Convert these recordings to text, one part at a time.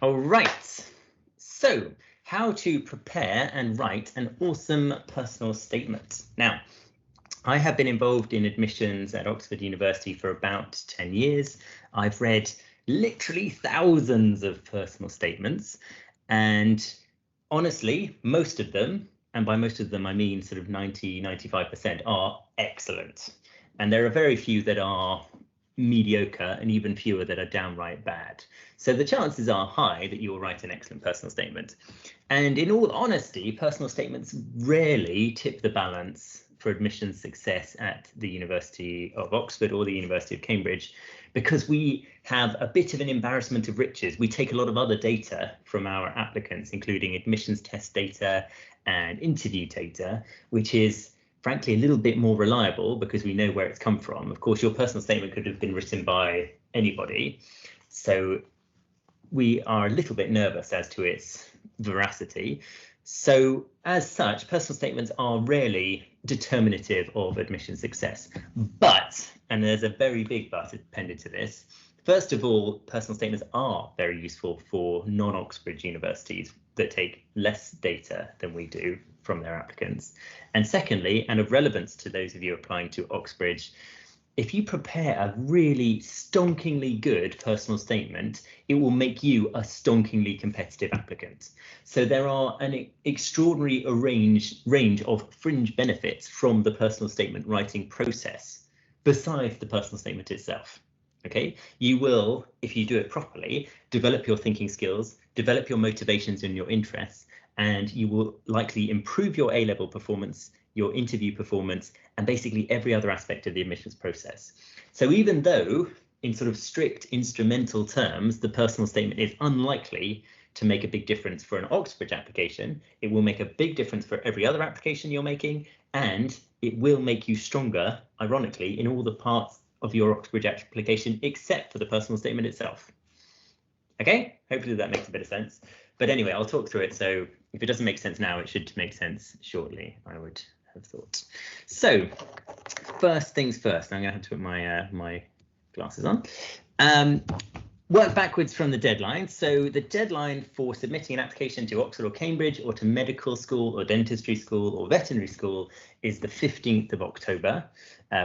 All right, so how to prepare and write an awesome personal statement. Now, I have been involved in admissions at Oxford University for about 10 years. I've read literally thousands of personal statements, and honestly, most of them, and by most of them I mean sort of 90–95%, are excellent. And there are very few that are mediocre and even fewer that are downright bad. So the chances are high that you will write an excellent personal statement. And in all honesty, personal statements rarely tip the balance for admissions success at the University of Oxford or the University of Cambridge, because we have a bit of an embarrassment of riches. We take a lot of other data from our applicants, including admissions test data and interview data, which is frankly a little bit more reliable because we know where it's come from. Of course, your personal statement could have been written by anybody, so we are a little bit nervous as to its veracity. So as such, personal statements are rarely determinative of admission success. But, and there's a very big but appended to this, first of all, personal statements are very useful for non-Oxbridge universities that take less data than we do from their applicants. And secondly, and of relevance to those of you applying to Oxbridge, if you prepare a really stonkingly good personal statement, it will make you a stonkingly competitive applicant. So there are an extraordinary range of fringe benefits from the personal statement writing process, besides the personal statement itself. Okay, you will, if you do it properly, develop your thinking skills, develop your motivations and your interests, and you will likely improve your A-level performance, your interview performance, and basically every other aspect of the admissions process. So even though in sort of strict instrumental terms, the personal statement is unlikely to make a big difference for an Oxbridge application, it will make a big difference for every other application you're making, and it will make you stronger, ironically, in all the parts of your Oxbridge application except for the personal statement itself. Okay, hopefully that makes a bit of sense. But anyway, I'll talk through it. So if it doesn't make sense now, it should make sense shortly, I would have thought. So first things first, I'm going to have to put my my glasses on. Work backwards from the deadline. So the deadline for submitting an application to Oxford or Cambridge or to medical school or dentistry school or veterinary school is the 15th of October,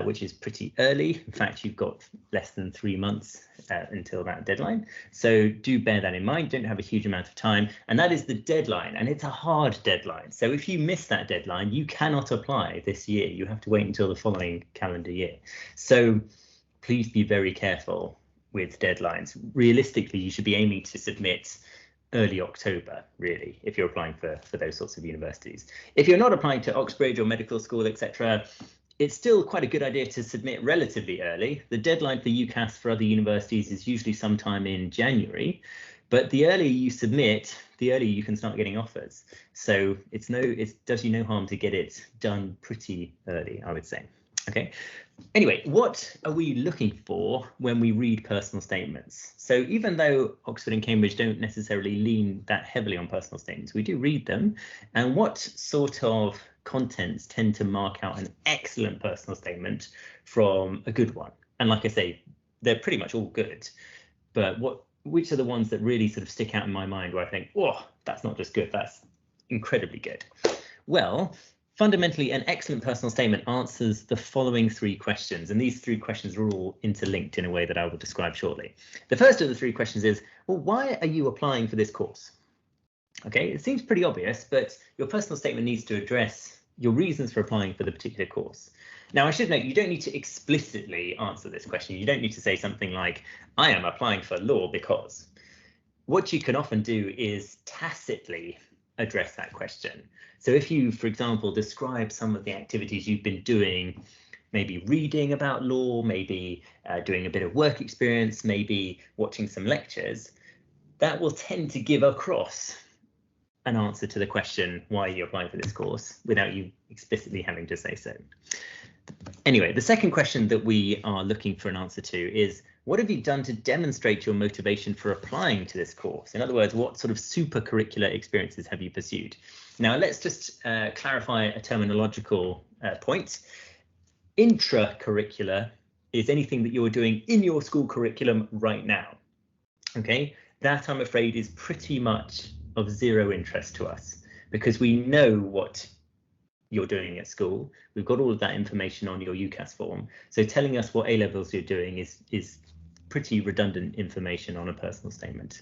which is pretty early. In fact, you've got less than 3 months until that deadline. So do bear that in mind. Don't have a huge amount of time. And that is the deadline. And it's a hard deadline. So if you miss that deadline, you cannot apply this year. You have to wait until the following calendar year. So please be very careful with deadlines. Realistically, you should be aiming to submit early October, really, if you're applying for those sorts of universities. If you're not applying to Oxbridge or medical school, etc., it's still quite a good idea to submit relatively early. The deadline for UCAS for other universities is usually sometime in January, but the earlier you submit, the earlier you can start getting offers. So it does you no harm to get it done pretty early, I would say. Okay. Anyway, what are we looking for when we read personal statements? So even though Oxford and Cambridge don't necessarily lean that heavily on personal statements, we do read them. And what sort of contents tend to mark out an excellent personal statement from a good one? And like I say, they're pretty much all good. But which are the ones that really sort of stick out in my mind where I think, oh, that's not just good, that's incredibly good? Well, fundamentally, an excellent personal statement answers the following 3 questions, and these 3 questions are all interlinked in a way that I will describe shortly. The first of the 3 questions is, well, why are you applying for this course? Okay, it seems pretty obvious, but your personal statement needs to address your reasons for applying for the particular course. Now, I should note, you don't need to explicitly answer this question. You don't need to say something like, I am applying for law because. What you can often do is tacitly address that question. So if you, for example, describe some of the activities you've been doing, maybe reading about law, maybe doing a bit of work experience, maybe watching some lectures, that will tend to give across an answer to the question, why are you applying for this course, without you explicitly having to say so. Anyway, the second question that we are looking for an answer to is, what have you done to demonstrate your motivation for applying to this course? In other words, what sort of supercurricular experiences have you pursued? Now, let's just clarify a terminological point. Intracurricular is anything that you're doing in your school curriculum right now. Okay, that, I'm afraid, is pretty much of zero interest to us, because we know what you're doing at school. We've got all of that information on your UCAS form. So telling us what A-levels you're doing is pretty redundant information on a personal statement.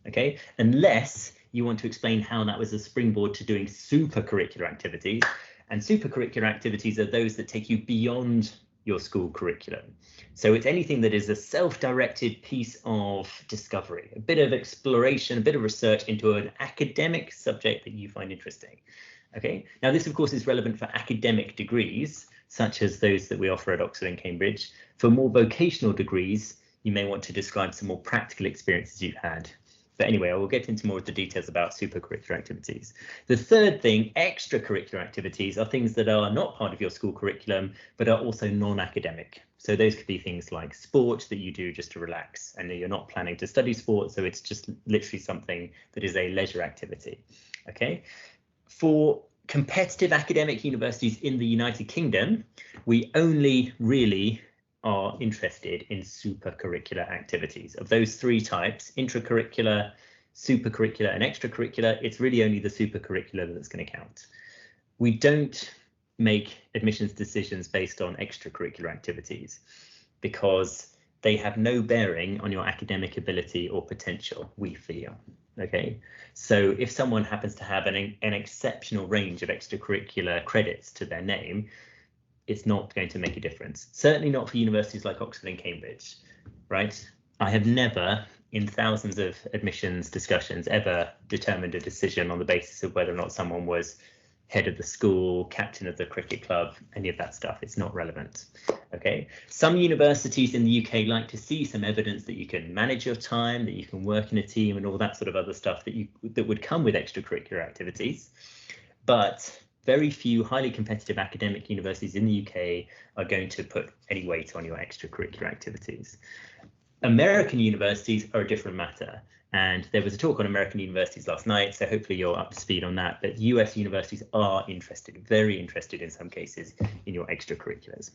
Okay, unless you want to explain how that was a springboard to doing supercurricular activities. And supercurricular activities are those that take you beyond your school curriculum. So it's anything that is a self-directed piece of discovery, a bit of exploration, a bit of research into an academic subject that you find interesting. Okay, now this of course is relevant for academic degrees, such as those that we offer at Oxford and Cambridge. For more vocational degrees, you may want to describe some more practical experiences you've had. But anyway, I will get into more of the details about supercurricular activities. The third thing, extracurricular activities, are things that are not part of your school curriculum, but are also non-academic. So those could be things like sport that you do just to relax, and you're not planning to study sport, so it's just literally something that is a leisure activity. Okay. For competitive academic universities in the United Kingdom, we only really are interested in supercurricular activities. Of those three types, intracurricular, supercurricular, and extracurricular, it's really only the supercurricular that's going to count. We don't make admissions decisions based on extracurricular activities because they have no bearing on your academic ability or potential, we feel. Okay, so if someone happens to have an exceptional range of extracurricular credits to their name, it's not going to make a difference. Certainly not for universities like Oxford and Cambridge, right? I have never, in thousands of admissions discussions, ever determined a decision on the basis of whether or not someone was head of the school, captain of the cricket club, any of that stuff. It's not relevant. Okay. Some universities in the UK like to see some evidence that you can manage your time, that you can work in a team, and all that sort of other stuff that would come with extracurricular activities. But very few highly competitive academic universities in the UK are going to put any weight on your extracurricular activities. American universities are a different matter. And there was a talk on American universities last night, so hopefully you're up to speed on that. But US universities are interested, very interested in some cases, in your extracurriculars.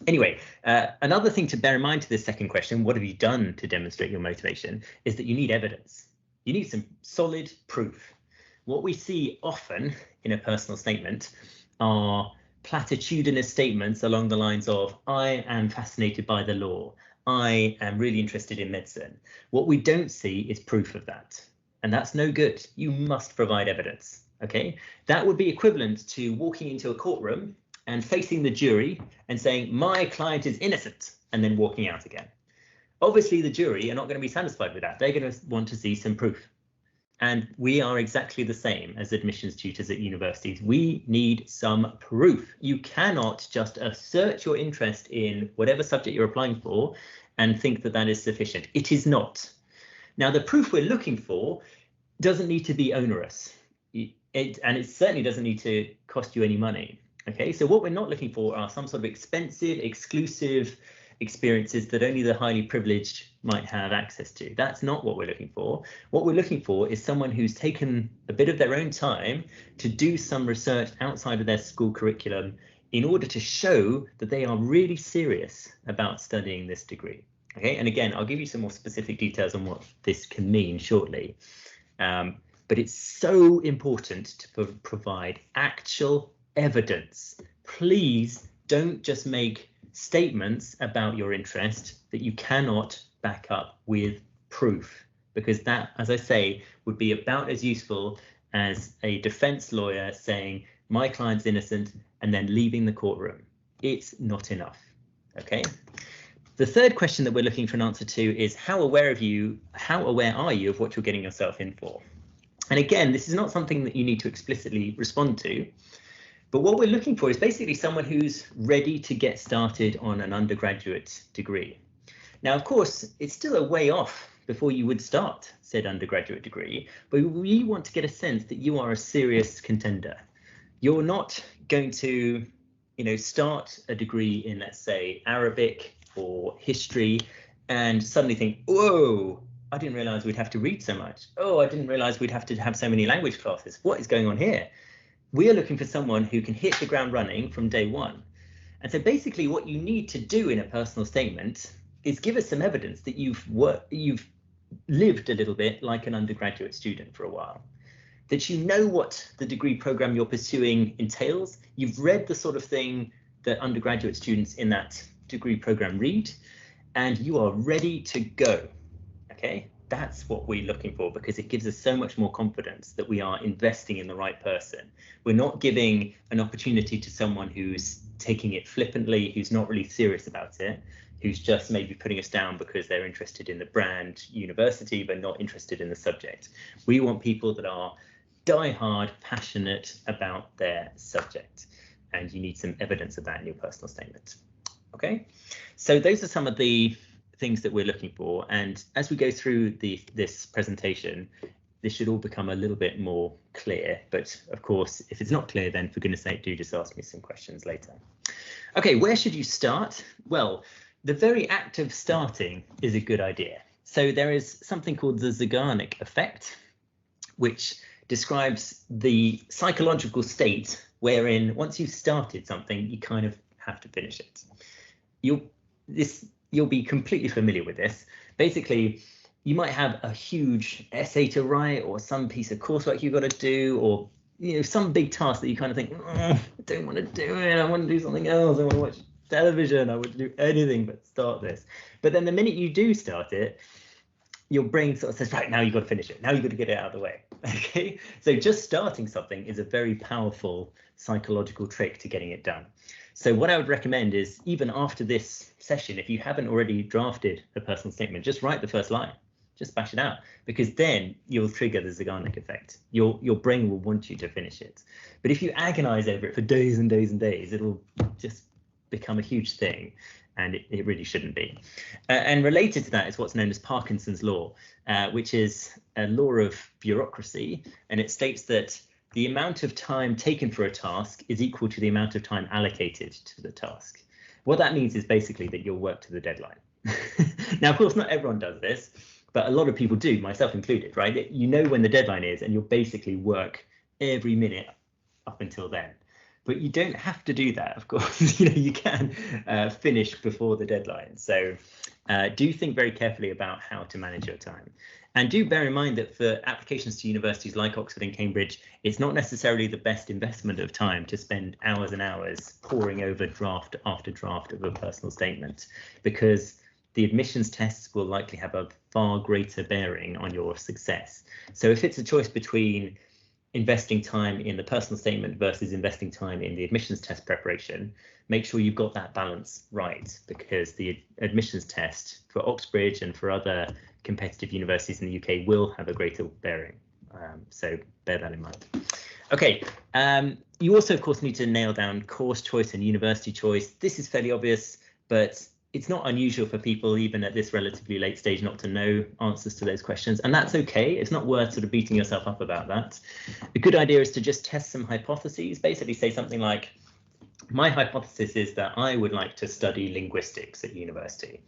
Anyway, another thing to bear in mind to this second question, what have you done to demonstrate your motivation, is that you need evidence. You need some solid proof. What we see often in a personal statement are platitudinous statements along the lines of, I am fascinated by the law. I am really interested in medicine. What we don't see is proof of that. And that's no good. You must provide evidence. Okay, that would be equivalent to walking into a courtroom and facing the jury and saying, my client is innocent, and then walking out again. Obviously, the jury are not going to be satisfied with that. They're going to want to see some proof. And we are exactly the same as admissions tutors at universities. We need some proof. You cannot just assert your interest in whatever subject you're applying for and think that that is sufficient. It is not. Now, the proof we're looking for doesn't need to be onerous. And it certainly doesn't need to cost you any money. Okay, so what we're not looking for are some sort of expensive, exclusive experiences that only the highly privileged might have access to. That's not what we're looking for. What we're looking for is someone who's taken a bit of their own time to do some research outside of their school curriculum in order to show that they are really serious about studying this degree. Okay, and again, I'll give you some more specific details on what this can mean shortly. But it's so important to provide actual evidence. Please don't just make statements about your interest that you cannot back up with proof, because that, as I say, would be about as useful as a defense lawyer saying my client's innocent and then leaving the courtroom. It's not enough. Okay. The third question that we're looking for an answer to is how aware are you of what you're getting yourself in for? And again, this is not something that you need to explicitly respond to. But what we're looking for is basically someone who's ready to get started on an undergraduate degree. Now, of course, it's still a way off before you would start said undergraduate degree, but we want to get a sense that you are a serious contender. You're not going to, start a degree in, let's say, Arabic or history and suddenly think, whoa, I didn't realize we'd have to read so much. Oh, I didn't realize we'd have to have so many language classes. What is going on here? We are looking for someone who can hit the ground running from day one. And so basically what you need to do in a personal statement is give us some evidence that you've lived a little bit like an undergraduate student for a while, that you know what the degree program you're pursuing entails. You've read the sort of thing that undergraduate students in that degree program read, and you are ready to go. Okay, that's what we're looking for, because it gives us so much more confidence that we are investing in the right person. We're not giving an opportunity to someone who's taking it flippantly, who's not really serious about it, who's just maybe putting us down because they're interested in the brand university but not interested in the subject. We want people that are die-hard passionate about their subject, and you need some evidence of that in your personal statement. Okay, so those are some of the things that we're looking for, and as we go through this presentation, this should all become a little bit more clear. But of course, if it's not clear, then for goodness sake, do just ask me some questions later. Okay, where should you start? Well, the very act of starting is a good idea. So there is something called the Zeigarnik effect, which describes the psychological state wherein once you've started something, you kind of have to finish it. You'll be completely familiar with this. Basically, you might have a huge essay to write, or some piece of coursework you've got to do, or some big task that you kind of think, I don't want to do it, I want to do something else, I want to watch television, I want to do anything but start this. But then the minute you do start it, your brain sort of says, right, now you've got to finish it, now you've got to get it out of the way. Okay, so just starting something is a very powerful psychological trick to getting it done. So what I would recommend is, even after this session, if you haven't already drafted a personal statement, just write the first line, just bash it out, because then you'll trigger the Zeigarnik effect. Your brain will want you to finish it. But if you agonize over it for days and days and days, it'll just become a huge thing, and it really shouldn't be. And related to that is what's known as Parkinson's law, which is a law of bureaucracy, and it states that the amount of time taken for a task is equal to the amount of time allocated to the task. What that means is basically that you'll work to the deadline. Now, of course, not everyone does this, but a lot of people do, myself included, right? You know when the deadline is, and you'll basically work every minute up until then. But you don't have to do that, of course. You can finish before the deadline. So do think very carefully about how to manage your time. And do bear in mind that for applications to universities like Oxford and Cambridge, it's not necessarily the best investment of time to spend hours and hours poring over draft after draft of a personal statement, because the admissions tests will likely have a far greater bearing on your success. So if it's a choice between investing time in the personal statement versus investing time in the admissions test preparation, make sure you've got that balance right, because the admissions test for Oxbridge and for other competitive universities in the UK will have a greater bearing. So bear that in mind. Okay, you also, of course, need to nail down course choice and university choice. This is fairly obvious, but it's not unusual for people, even at this relatively late stage, not to know answers to those questions, and that's okay. It's not worth sort of beating yourself up about that. A good idea is to just test some hypotheses, basically say something like, my hypothesis is that I would like to study linguistics at university.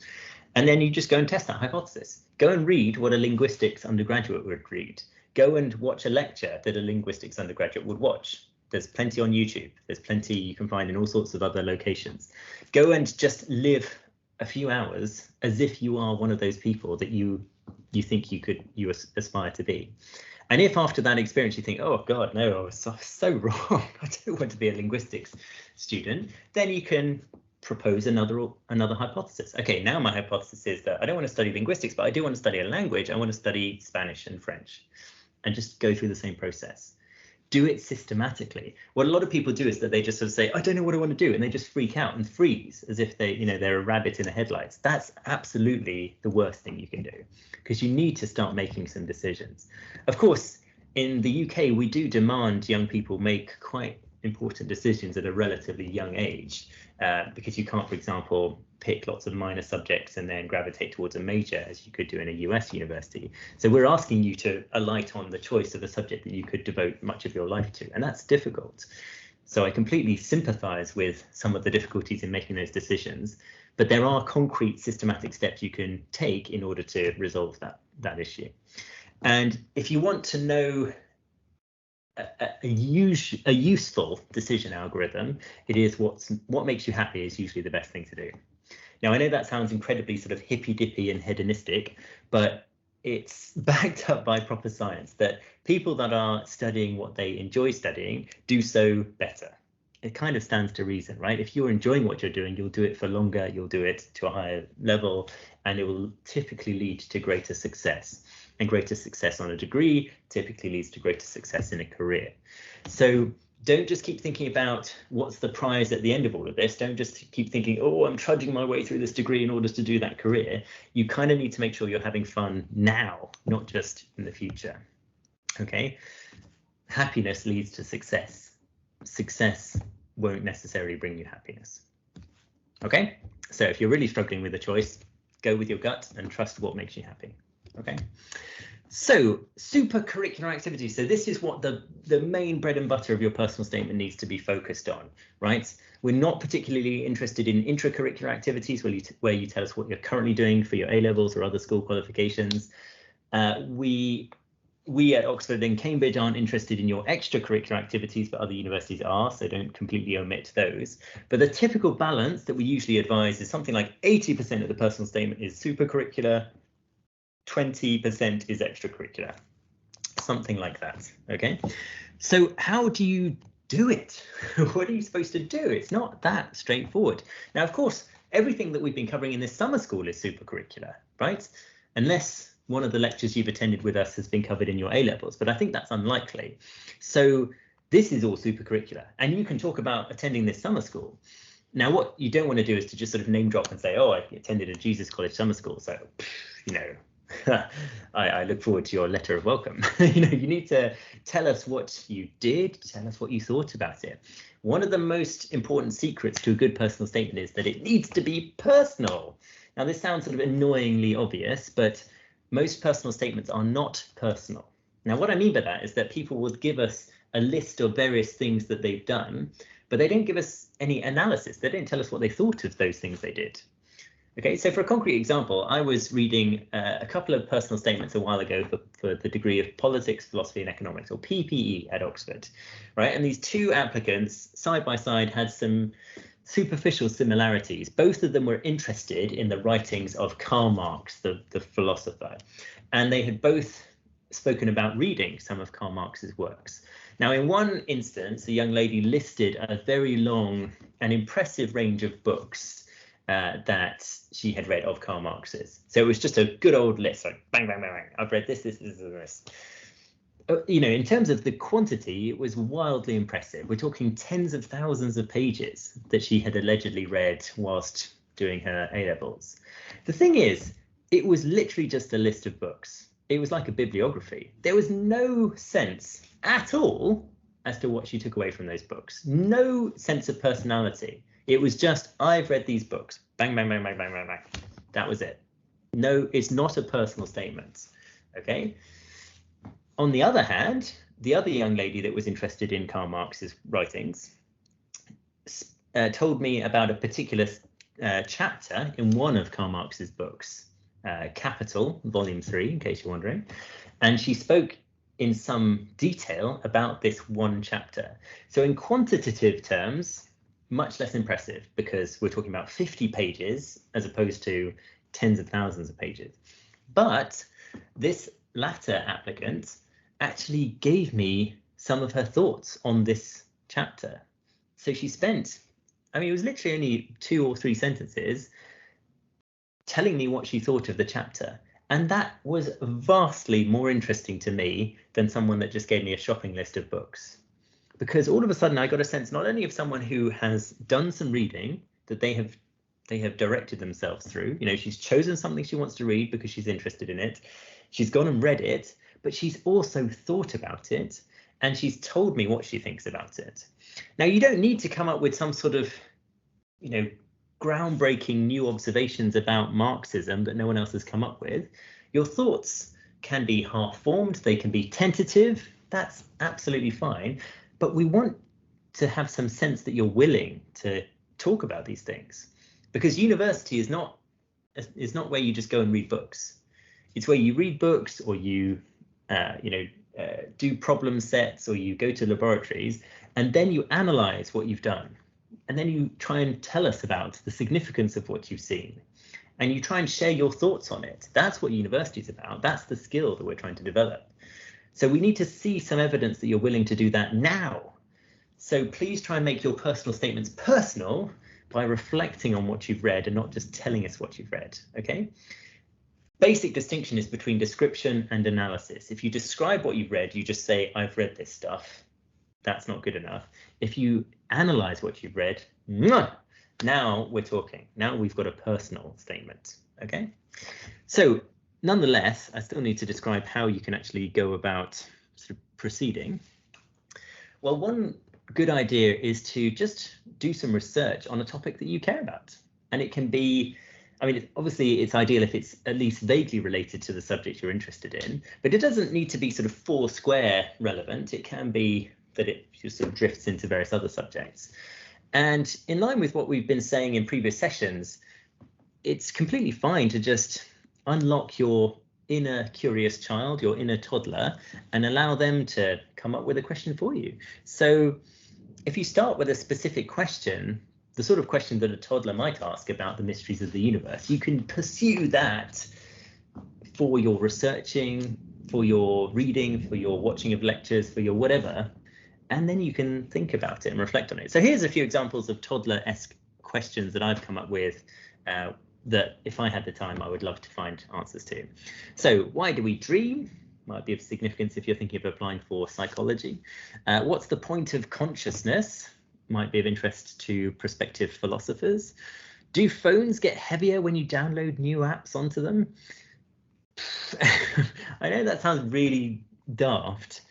And then you just go and test that hypothesis. Go and read what a linguistics undergraduate would read. Go and watch a lecture that a linguistics undergraduate would watch. There's plenty on YouTube. There's plenty you can find in all sorts of other locations. Go and just live a few hours as if you are one of those people that you think you aspire to be. And if after that experience you think, oh God, no, I was so wrong, I don't want to be a linguistics student, then you can propose another hypothesis. Okay, now my hypothesis is that I don't want to study linguistics, but I do want to study a language. I want to study Spanish and French, and just go through the same process. Do it systematically. What a lot of people do is that they just sort of say, I don't know what I want to do, and they just freak out and freeze as if they're a rabbit in the headlights. That's absolutely the worst thing you can do, because you need to start making some decisions. Of course, in the UK, we do demand young people make quite important decisions at a relatively young age, because you can't, for example, pick lots of minor subjects and then gravitate towards a major as you could do in a US university. So we're asking you to alight on the choice of a subject that you could devote much of your life to, and that's difficult. So I completely sympathize with some of the difficulties in making those decisions, but there are concrete systematic steps you can take in order to resolve that issue. And if you want to know a useful decision algorithm, it is what makes you happy is usually the best thing to do. Now, I know that sounds incredibly sort of hippy-dippy and hedonistic, but it's backed up by proper science that people that are studying what they enjoy studying do so better. It kind of stands to reason, right? If you're enjoying what you're doing, you'll do it for longer, you'll do it to a higher level, and it will typically lead to greater success. And greater success on a degree typically leads to greater success in a career. So don't just keep thinking about what's the prize at the end of all of this. Don't just keep thinking, oh, I'm trudging my way through this degree in order to do that career. You kind of need to make sure you're having fun now, not just in the future. Okay. Happiness leads to success. Success won't necessarily bring you happiness. Okay. So if you're really struggling with a choice, go with your gut and trust what makes you happy. Okay. So supercurricular activities. So this is what the main bread and butter of your personal statement needs to be focused on, right? We're not particularly interested in intracurricular activities where you tell us what you're currently doing for your A-levels or other school qualifications. We at Oxford and Cambridge aren't interested in your extracurricular activities, but other universities are, so don't completely omit those. But the typical balance that we usually advise is something like 80% of the personal statement is supercurricular, 20% is extracurricular, something like that. Okay, so how do you do it? What are you supposed to do? It's not that straightforward. Now, of course, everything that we've been covering in this summer school is supercurricular, right? Unless one of the lectures you've attended with us has been covered in your A-levels, but I think that's unlikely. So this is all supercurricular, and you can talk about attending this summer school. Now, what you don't want to do is to just sort of name drop and say, oh, I attended a Jesus College summer school, so, you know, I look forward to your letter of welcome. You know, you need to tell us what you did, tell us what you thought about it. One of the most important secrets to a good personal statement is that it needs to be personal. Now, this sounds sort of annoyingly obvious, but most personal statements are not personal. Now, what I mean by that is that people will give us a list of various things that they've done, but they don't give us any analysis. They don't tell us what they thought of those things they did. Okay, so for a concrete example, I was reading a couple of personal statements a while ago for the degree of Politics, Philosophy and Economics, or PPE at Oxford, right? And these two applicants side by side had some superficial similarities. Both of them were interested in the writings of Karl Marx, the philosopher, and they had both spoken about reading some of Karl Marx's works. Now, in one instance, a young lady listed a very long and impressive range of books that she had read of Karl Marx's. So it was just a good old list, like bang, bang, bang, bang. I've read this, this, this, and this. You know, in terms of the quantity, it was wildly impressive. We're talking tens of thousands of pages that she had allegedly read whilst doing her A-levels. The thing is, it was literally just a list of books. It was like a bibliography. There was no sense at all as to what she took away from those books. No sense of personality. It was just, I've read these books. Bang, bang, bang, bang, bang, bang, bang. That was it. No, it's not a personal statement. Okay. On the other hand, the other young lady that was interested in Karl Marx's writings told me about a particular chapter in one of Karl Marx's books, Capital, Volume 3, in case you're wondering. And she spoke in some detail about this one chapter. So in quantitative terms, much less impressive, because we're talking about 50 pages as opposed to tens of thousands of pages. But this latter applicant actually gave me some of her thoughts on this chapter. So she spent, I mean, it was literally only 2 or 3 sentences telling me what she thought of the chapter. And that was vastly more interesting to me than someone that just gave me a shopping list of books. Because all of a sudden I got a sense not only of someone who has done some reading that they have directed themselves through, you know, she's chosen something she wants to read because she's interested in it. She's gone and read it, but she's also thought about it, and she's told me what she thinks about it. Now, you don't need to come up with some sort of, you know, groundbreaking new observations about Marxism that no one else has come up with. Your thoughts can be half-formed, they can be tentative, that's absolutely fine. But we want to have some sense that you're willing to talk about these things, because university is not where you just go and read books. It's where you read books, or you do problem sets, or you go to laboratories, and then you analyze what you've done, and then you try and tell us about the significance of what you've seen. and you try and share your thoughts on it. That's what university is about. That's the skill that we're trying to develop. So we need to see some evidence that you're willing to do that now. So please try and make your personal statements personal by reflecting on what you've read and not just telling us what you've read, okay? Basic distinction is between description and analysis. If you describe what you've read, you just say, I've read this stuff. That's not good enough. If you analyze what you've read, now we're talking. Now we've got a personal statement, okay? So nonetheless, I still need to describe how you can actually go about sort of proceeding. Well, one good idea is to just do some research on a topic that you care about. And it can be, I mean, obviously it's ideal if it's at least vaguely related to the subject you're interested in, but it doesn't need to be sort of four square relevant. It can be that it just sort of drifts into various other subjects. And in line with what we've been saying in previous sessions, it's completely fine to just unlock your inner curious child, your inner toddler, and allow them to come up with a question for you. So if you start with a specific question, the sort of question that a toddler might ask about the mysteries of the universe, you can pursue that for your researching, for your reading, for your watching of lectures, for your whatever, and then you can think about it and reflect on it. So here's a few examples of toddler-esque questions that I've come up with that if I had the time, I would love to find answers to. So why do we dream? Might be of significance if you're thinking of applying for psychology. What's the point of consciousness? Might be of interest to prospective philosophers. Do phones get heavier when you download new apps onto them? I know that sounds really daft,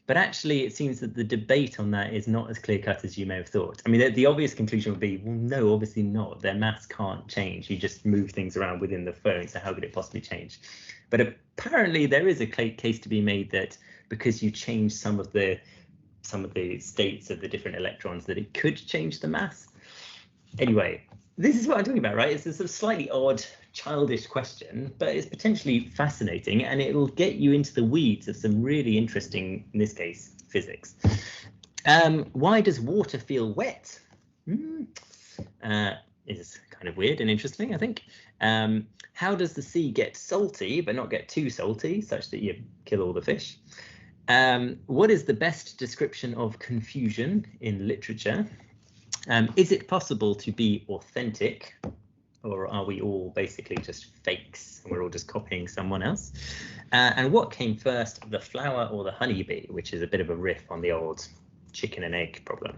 but actually it seems that the debate on that is not as clear-cut as you may have thought. I mean, the obvious conclusion would be, well, no, obviously not. Their maths can't change. You just move things around within the phone, so how could it possibly change? But apparently there is a case to be made that because you change some of the states of the different electrons, that it could change the mass. Anyway, this is what I'm talking about, right? It's a sort of slightly odd, childish question, but it's potentially fascinating, and it'll get you into the weeds of some really interesting, in this case, physics. Why does water feel wet? Is kind of weird and interesting, I think. How does the sea get salty but not get too salty, such that you kill all the fish? What is the best description of confusion in literature? Is it possible to be authentic, or are we all basically just fakes and we're all just copying someone else? And what came first, the flower or the honeybee, which is a bit of a riff on the old chicken and egg problem.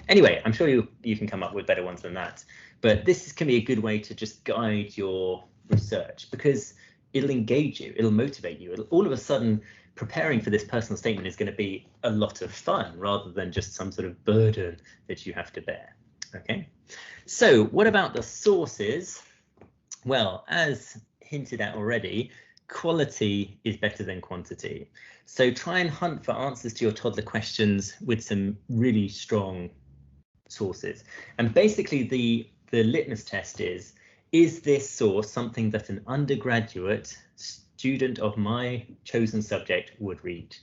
Anyway, I'm sure you can come up with better ones than that, but this can be a good way to just guide your research, because it'll engage you, it'll motivate you. All of a sudden, preparing for this personal statement is going to be a lot of fun rather than just some sort of burden that you have to bear. Okay, so what about the sources? Well, as hinted at already, quality is better than quantity. So try and hunt for answers to your toddler questions with some really strong sources. And basically the litmus test is this source something that an undergraduate student of my chosen subject would read?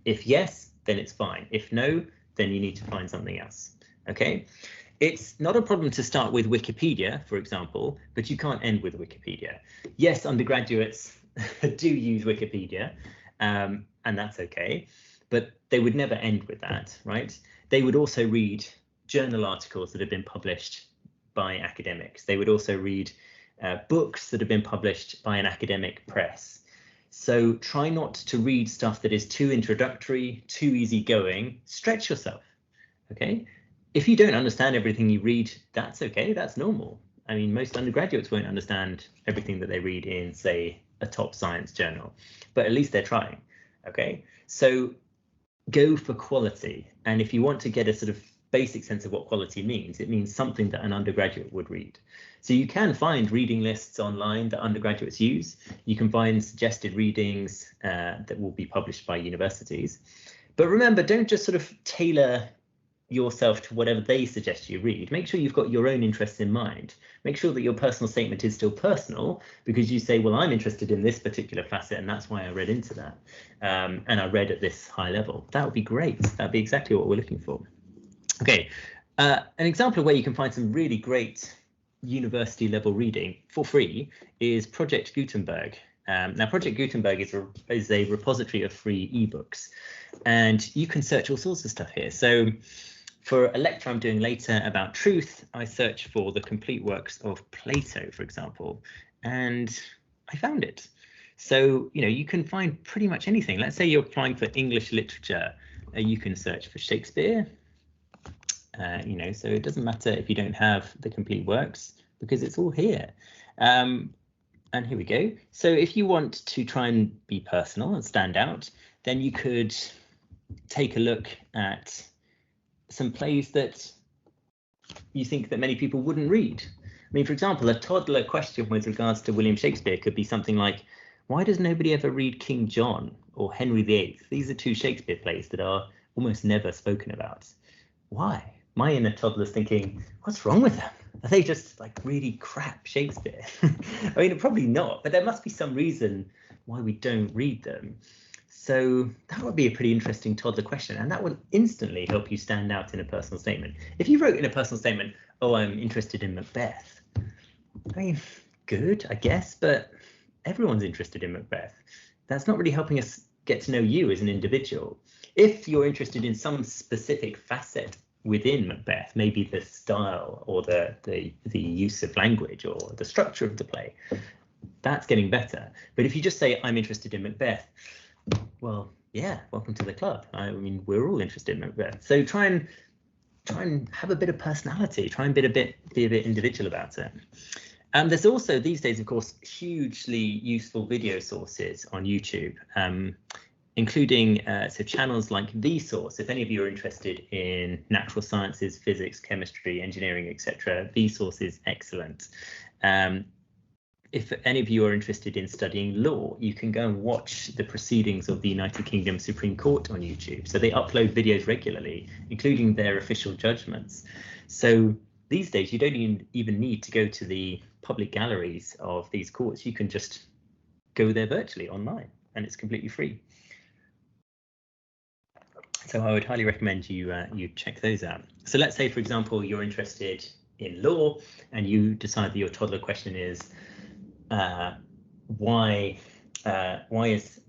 If yes, then it's fine. If no, then you need to find something else. Okay, it's not a problem to start with Wikipedia, for example, but you can't end with Wikipedia. Yes, undergraduates do use Wikipedia, and that's okay, but they would never end with that, right? They would also read journal articles that have been published by academics. They would also read books that have been published by an academic press. So try not to read stuff that is too introductory, too easygoing. Stretch yourself, okay? If you don't understand everything you read, that's okay, that's normal. I mean, most undergraduates won't understand everything that they read in, say, a top science journal, but at least they're trying, okay? So go for quality. And if you want to get a sort of basic sense of what quality means, it means something that an undergraduate would read. So you can find reading lists online that undergraduates use. You can find suggested readings that will be published by universities. But remember, don't just sort of tailor yourself to whatever they suggest you read. Make sure you've got your own interests in mind. Make sure that your personal statement is still personal, because you say, well, I'm interested in this particular facet and that's why I read into that. And I read at this high level. That would be great. That'd be exactly what we're looking for. Okay, an example of where you can find some really great university level reading for free is Project Gutenberg. Now, Project Gutenberg is a repository of free ebooks, and you can search all sorts of stuff here. So for a lecture I'm doing later about truth, I search for the complete works of Plato, for example, and I found it. So, you can find pretty much anything. Let's say you're applying for English literature, you can search for Shakespeare. So it doesn't matter if you don't have the complete works because it's all here. And here we go. So if you want to try and be personal and stand out, then you could take a look at some plays that you think that many people wouldn't read. I mean, for example, a toddler question with regards to William Shakespeare could be something like, why does nobody ever read King John or Henry VIII? These are two Shakespeare plays that are almost never spoken about. Why? My inner toddler's thinking, what's wrong with them? Are they just like really crap Shakespeare? I mean, probably not, but there must be some reason why we don't read them. So that would be a pretty interesting toddler question, and that would instantly help you stand out in a personal statement. If you wrote in a personal statement, oh, I'm interested in Macbeth, I mean, good, I guess, but everyone's interested in Macbeth. That's not really helping us get to know you as an individual. If you're interested in some specific facet within Macbeth, maybe the style or the use of language or the structure of the play, that's getting better. But if you just say, I'm interested in Macbeth, well, yeah, welcome to the club. I mean, we're all interested in Macbeth. So try and have a bit of personality, try and be a bit individual about it. There's also these days, of course, hugely useful video sources on YouTube, including so channels like Vsauce. If any of you are interested in natural sciences, physics, chemistry, engineering, etc., Vsauce is excellent. If any of you are interested in studying law, you can go and watch the proceedings of the United Kingdom Supreme Court on YouTube. So they upload videos regularly, including their official judgments. So these days, you don't even need to go to the public galleries of these courts. You can just go there virtually online, and it's completely free. So I would highly recommend you check those out. So let's say, for example, you're interested in law and you decide that your toddler question is, why is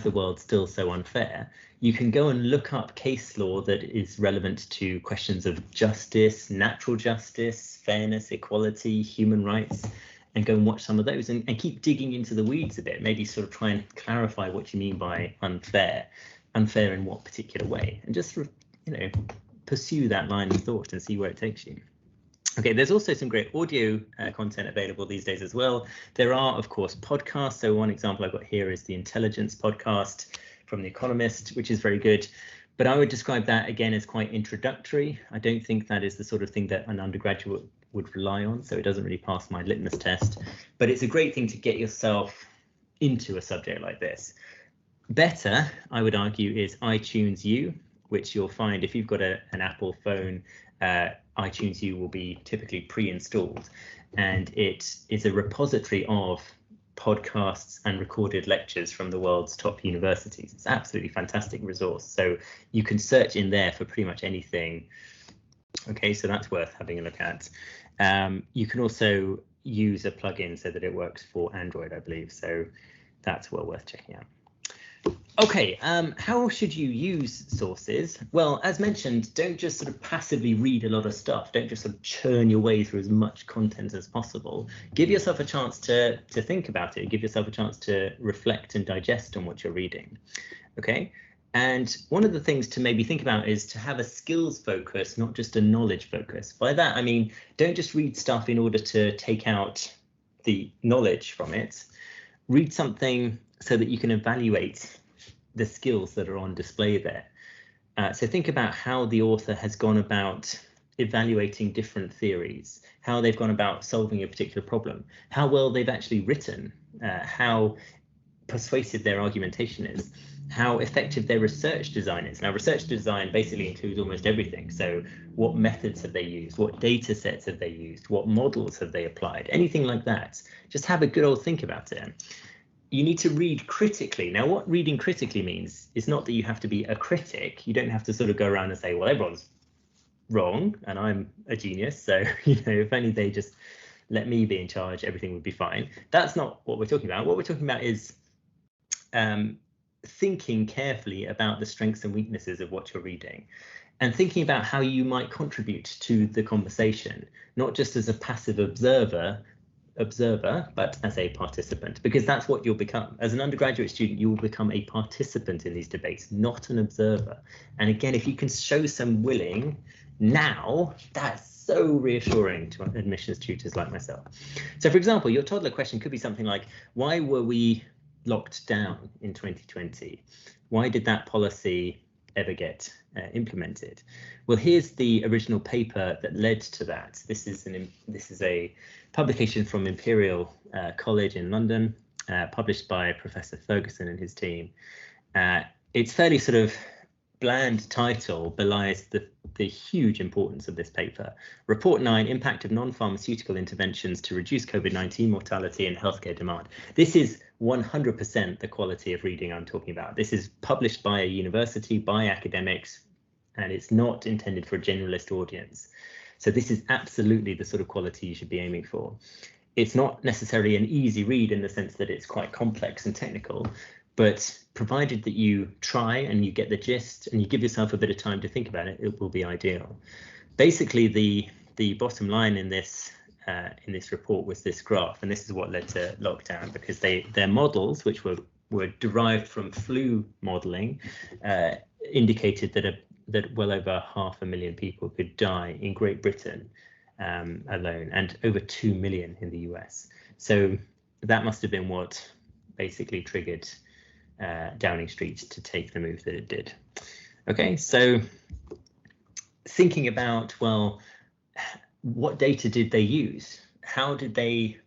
the world still so unfair? You can go and look up case law that is relevant to questions of justice, natural justice, fairness, equality, human rights, and go and watch some of those and keep digging into the weeds a bit, maybe sort of try and clarify what you mean by unfair in what particular way, and just pursue that line of thought and see where it takes you. Okay, there's also some great audio content available these days as well. There are, of course, podcasts. So one example I've got here is the Intelligence podcast from The Economist, which is very good. But I would describe that again as quite introductory. I don't think that is the sort of thing that an undergraduate would rely on, so it doesn't really pass my litmus test. But it's a great thing to get yourself into a subject like this. Better, I would argue, is iTunes U, which you'll find if you've got an Apple phone. iTunes U will be typically pre-installed, and it is a repository of podcasts and recorded lectures from the world's top universities. It's an absolutely fantastic resource. So you can search in there for pretty much anything. Okay, so that's worth having a look at. You can also use a plugin so that it works for Android, I believe. So that's well worth checking out. Okay, how should you use sources? Well, as mentioned, don't just sort of passively read a lot of stuff. Don't just sort of churn your way through as much content as possible. Give yourself a chance to think about it. Give yourself a chance to reflect and digest on what you're reading. Okay, and one of the things to maybe think about is to have a skills focus, not just a knowledge focus. By that, I mean, don't just read stuff in order to take out the knowledge from it. Read something so that you can evaluate the skills that are on display there. So think about how the author has gone about evaluating different theories, how they've gone about solving a particular problem, how well they've actually written, how persuasive their argumentation is, how effective their research design is. Now, research design basically includes almost everything. So what methods have they used? What data sets have they used? What models have they applied? Anything like that. Just have a good old think about it. You need to read critically. Now, what reading critically means is not that you have to be a critic. You don't have to sort of go around and say, well, everyone's wrong, and I'm a genius, so if only they just let me be in charge, everything would be fine. That's not what we're talking about. What we're talking about is thinking carefully about the strengths and weaknesses of what you're reading, and thinking about how you might contribute to the conversation, not just as a passive observer, but as a participant, because that's what you'll become. As an undergraduate student, you will become a participant in these debates, not an observer. And again, if you can show some willing now, that's so reassuring to admissions tutors like myself. So for example, your toddler question could be something like, why were we locked down in 2020? Why did that policy ever get implemented? Well, here's the original paper that led to that. This is a publication from Imperial College in London, published by Professor Ferguson and his team. It's fairly sort of bland title belies the huge importance of this paper. Report 9, Impact of Non-Pharmaceutical Interventions to Reduce COVID-19 Mortality and Healthcare Demand. This is 100% the quality of reading I'm talking about. This is published by a university, by academics, and it's not intended for a generalist audience. So this is absolutely the sort of quality you should be aiming for. It's not necessarily an easy read in the sense that it's quite complex and technical, but provided that you try and you get the gist and you give yourself a bit of time to think about it, it will be ideal. Basically, the bottom line in this report was this graph, and this is what led to lockdown, because their models, which were derived from flu modeling, indicated that well over 500,000 people could die in Great Britain alone, and over 2 million in the US. So that must have been what basically triggered Downing Street to take the move that it did. Okay, so thinking about, well, what data did they use? How did they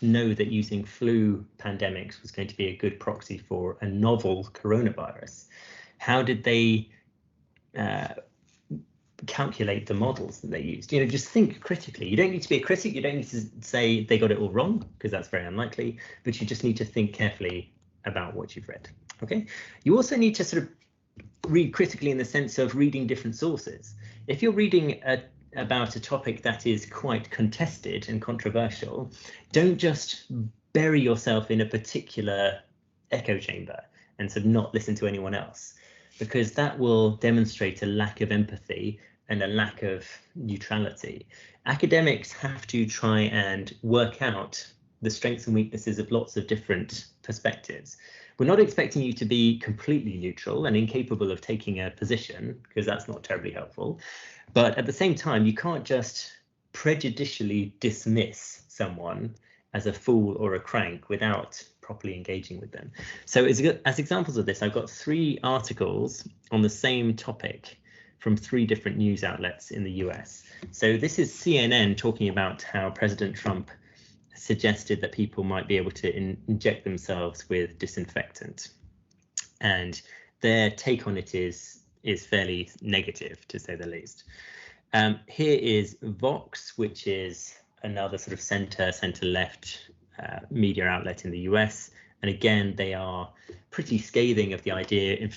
know that using flu pandemics was going to be a good proxy for a novel coronavirus? How did they calculate the models that they used? Just think critically. You don't need to be a critic. You don't need to say they got it all wrong, because that's very unlikely, but you just need to think carefully about what you've read. Okay, you also need to sort of read critically in the sense of reading different sources. If you're reading about a topic that is quite contested and controversial, don't just bury yourself in a particular echo chamber and sort of not listen to anyone else, because that will demonstrate a lack of empathy and a lack of neutrality. Academics have to try and work out the strengths and weaknesses of lots of different perspectives. We're not expecting you to be completely neutral and incapable of taking a position, because that's not terribly helpful. But at the same time, you can't just prejudicially dismiss someone as a fool or a crank without properly engaging with them. So as examples of this, I've got 3 articles on the same topic from 3 different news outlets in the US. So this is CNN talking about how President Trump suggested that people might be able to inject themselves with disinfectant, and their take on it is fairly negative, to say the least. Here is Vox, which is another sort of center-left media outlet in the US, and again they are pretty scathing of the idea,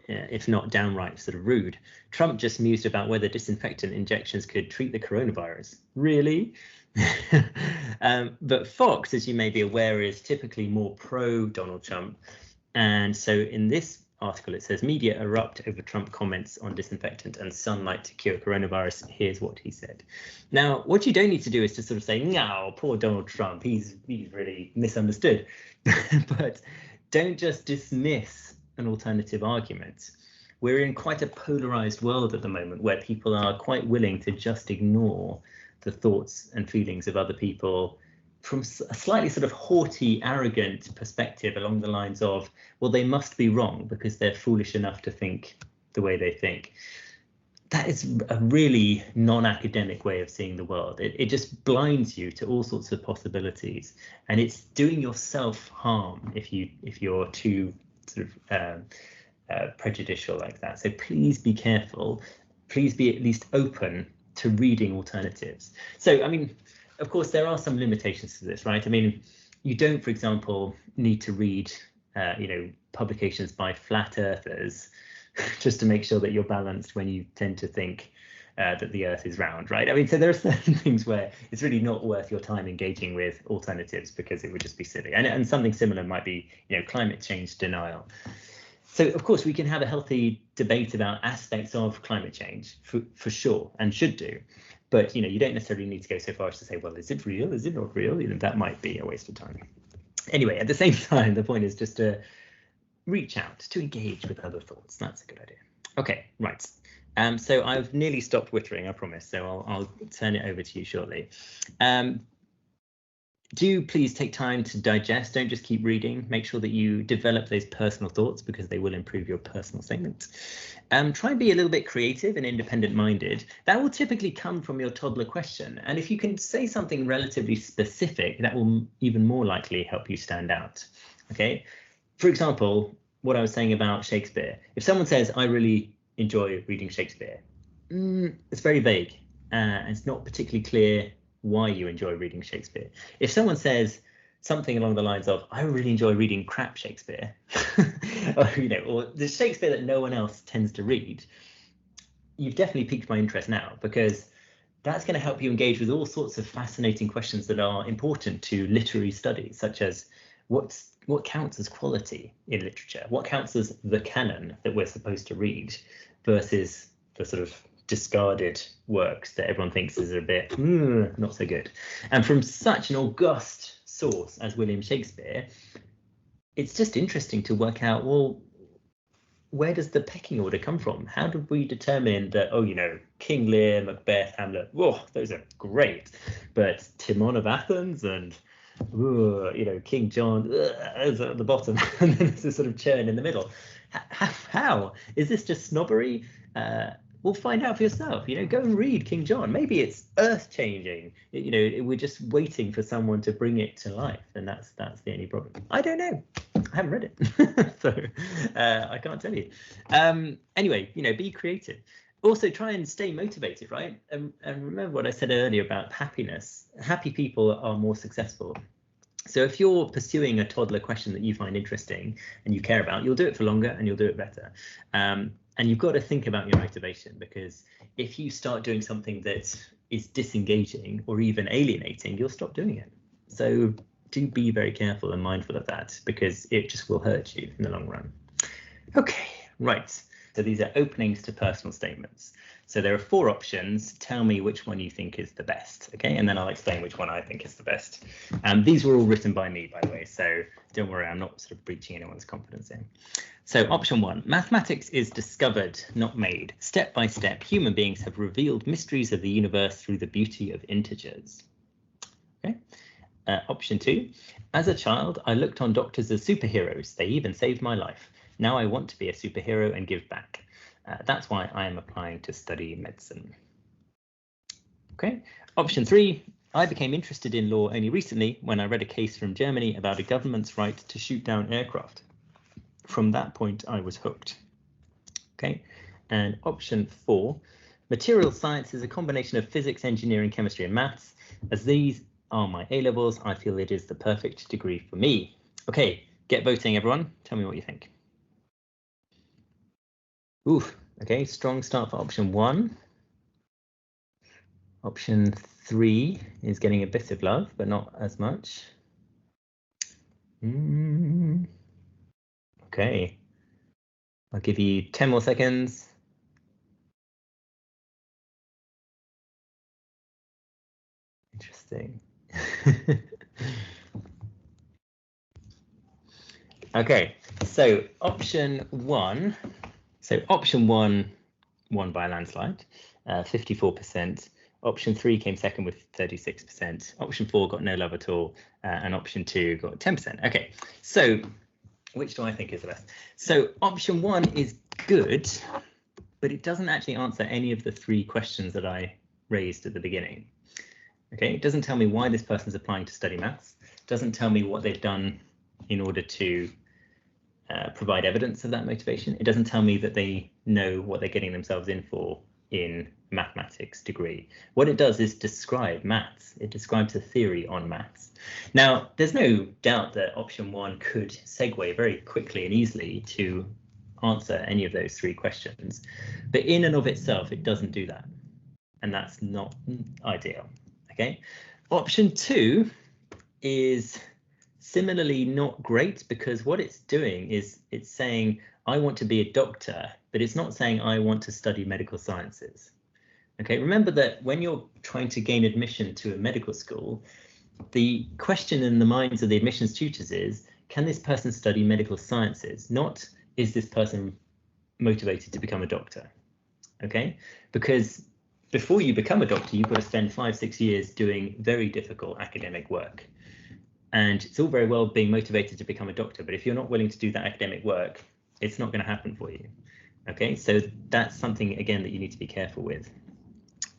if not downright sort of rude. Trump just mused about whether disinfectant injections could treat the coronavirus. Really? But Fox, as you may be aware, is typically more pro Donald Trump, and so in this article it says media erupt over Trump comments on disinfectant and sunlight to cure coronavirus. Here's what he said. Now, what you don't need to do is to sort of say, no, poor Donald Trump, he's really misunderstood. But don't just dismiss an alternative argument. We're in quite a polarized world at the moment where people are quite willing to just ignore the thoughts and feelings of other people from a slightly sort of haughty, arrogant perspective along the lines of, well, they must be wrong because they're foolish enough to think the way they think. That is a really non-academic way of seeing the world. It just blinds you to all sorts of possibilities, and it's doing yourself harm if you're too sort of prejudicial like that. So please be careful. Please be at least open to reading alternatives. So, I mean, of course, there are some limitations to this, right? I mean, you don't, for example, need to read, publications by flat earthers just to make sure that you're balanced when you tend to think that the Earth is round, right? I mean, so there are certain things where it's really not worth your time engaging with alternatives because it would just be silly. And something similar might be, climate change denial. So, of course, we can have a healthy debate about aspects of climate change for sure, and should do. But, you don't necessarily need to go so far as to say, well, is it real? Is it not real? That might be a waste of time. Anyway, at the same time, the point is just to reach out, to engage with other thoughts. That's a good idea. Okay, right. So I've nearly stopped wittering, I promise. So I'll turn it over to you shortly. Do please take time to digest. Don't just keep reading. Make sure that you develop those personal thoughts because they will improve your personal statement. Try and be a little bit creative and independent-minded. That will typically come from your toddler question. And if you can say something relatively specific, that will even more likely help you stand out. Okay. For example, what I was saying about Shakespeare. If someone says, I really enjoy reading Shakespeare, it's very vague. And it's not particularly clear why you enjoy reading Shakespeare. If someone says something along the lines of, I really enjoy reading crap Shakespeare, or the Shakespeare that no one else tends to read, you've definitely piqued my interest now, because that's going to help you engage with all sorts of fascinating questions that are important to literary studies, such as what counts as quality in literature? What counts as the canon that we're supposed to read versus the sort of discarded works that everyone thinks is a bit not so good? And from such an august source as William Shakespeare, it's just interesting to work out, well, where does the pecking order come from? How did we determine that, King Lear, Macbeth, Hamlet, those are great, but Timon of Athens and King John is at the bottom, and then there's a sort of churn in the middle? How? Is this just snobbery? Well, find out for yourself. Go and read King John. Maybe it's earth-changing. We're just waiting for someone to bring it to life, and that's the only problem. I don't know. I haven't read it, so I can't tell you. Anyway, be creative. Also, try and stay motivated, right? And remember what I said earlier about happiness. Happy people are more successful. So if you're pursuing a toddler question that you find interesting and you care about, you'll do it for longer and you'll do it better. And you've got to think about your motivation, because if you start doing something that is disengaging or even alienating, you'll stop doing it. So do be very careful and mindful of that, because it just will hurt you in the long run. Okay, right. So these are openings to personal statements. So there are 4 options. Tell me which one you think is the best, okay? And then I'll explain which one I think is the best. These were all written by me, by the way, so don't worry, I'm not sort of breaching anyone's confidence in. So option 1, mathematics is discovered, not made. Step by step, human beings have revealed mysteries of the universe through the beauty of integers. Okay. Option 2, as a child, I looked on doctors as superheroes. They even saved my life. Now I want to be a superhero and give back. That's why I am applying to study medicine. Okay. Option 3, I became interested in law only recently when I read a case from Germany about a government's right to shoot down aircraft. From that point, I was hooked. Okay. And option 4, material science is a combination of physics, engineering, chemistry, and maths. As these are my A-levels, I feel it is the perfect degree for me. Okay, get voting, everyone. Tell me what you think. Oof, okay, strong start for option 1. Option 3 is getting a bit of love, but not as much. Okay, I'll give you 10 more seconds. Interesting. Okay, so option 1. So option 1 won by a landslide, 54%. Option 3 came second with 36%. Option 4 got no love at all, and option 2 got 10%. Okay, so which do I think is the best? So option 1 is good, but it doesn't actually answer any of the 3 questions that I raised at the beginning. Okay, it doesn't tell me why this person's applying to study maths. It doesn't tell me what they've done in order to provide evidence of that motivation. It doesn't tell me that they know what they're getting themselves in for in mathematics degree. What it does is describe maths. It describes a theory on maths. Now, there's no doubt that option 1 could segue very quickly and easily to answer any of those 3 questions, but in and of itself, it doesn't do that. and that's not ideal. Okay, option 2 is similarly not great, because what it's doing is it's saying I want to be a doctor, but it's not saying I want to study medical sciences. Okay, remember that when you're trying to gain admission to a medical school, the question in the minds of the admissions tutors is, can this person study medical sciences? Not, is this person motivated to become a doctor? Okay, because before you become a doctor, you've got to spend 5-6 years doing very difficult academic work. And it's all very well being motivated to become a doctor, but if you're not willing to do that academic work, it's not going to happen for you. Okay, so that's something, again, that you need to be careful with.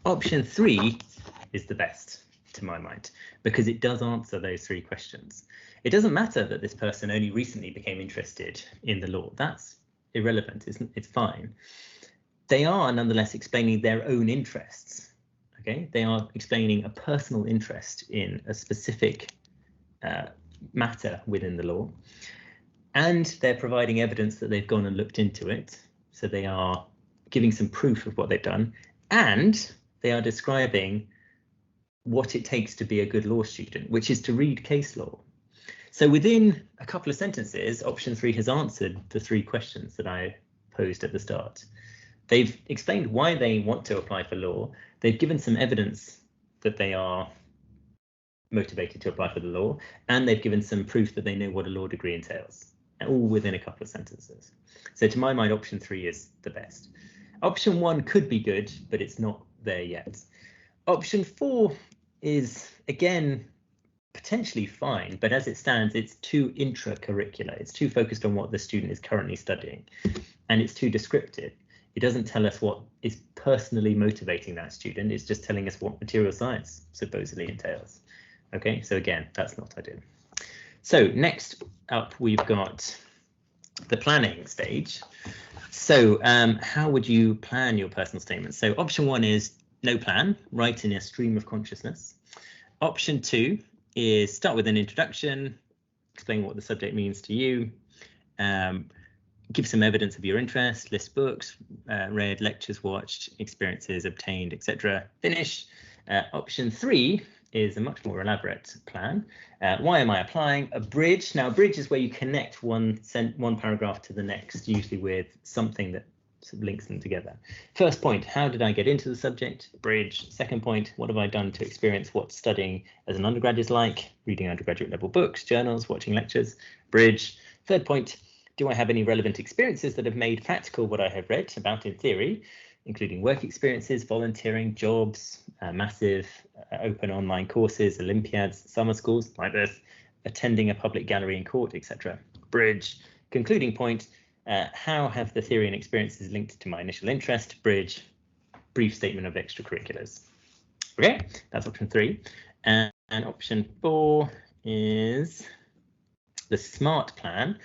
Option 3 is the best, to my mind, because it does answer those 3 questions. It doesn't matter that this person only recently became interested in the law. That's irrelevant. It's fine. They are nonetheless explaining their own interests. Okay, they are explaining a personal interest in a specific matter within the law, and they're providing evidence that they've gone and looked into it. So they are giving some proof of what they've done, and they are describing what it takes to be a good law student, which is to read case law. So within a couple of sentences, option 3 has answered the 3 questions that I posed at the start. They've explained why they want to apply for law. They've given some evidence that they are motivated to apply for the law, and they've given some proof that they know what a law degree entails, all within a couple of sentences. So to my mind, option 3 is the best. Option 1 could be good, but it's not there yet. Option 4 is, again, potentially fine, but as it stands, it's too intracurricular. It's too focused on what the student is currently studying, and it's too descriptive. It doesn't tell us what is personally motivating that student. It's just telling us what material science supposedly entails. Okay, so again, that's not ideal. So next up, we've got the planning stage. So how would you plan your personal statement? So option 1 is no plan, write in a stream of consciousness. Option 2 is start with an introduction, explain what the subject means to you, give some evidence of your interest, list books, read, lectures watched, experiences obtained, etc. Finish. Option 3 is a much more elaborate plan. Why am I applying? A bridge. Now, a bridge is where you connect one paragraph to the next, usually with something that sort of links them together. First point, how did I get into the subject? Bridge. Second point, what have I done to experience what studying as an undergrad is like? Reading undergraduate level books, journals, watching lectures. Bridge. Third point, do I have any relevant experiences that have made practical what I have read about in theory, including work experiences, volunteering, jobs, massive open online courses, Olympiads, summer schools like this, attending a public gallery in court, etc. Bridge. Concluding point, how have the theory and experiences linked to my initial interest? Bridge. Brief statement of extracurriculars. Okay, that's option 3. And option 4 is the SMART plan.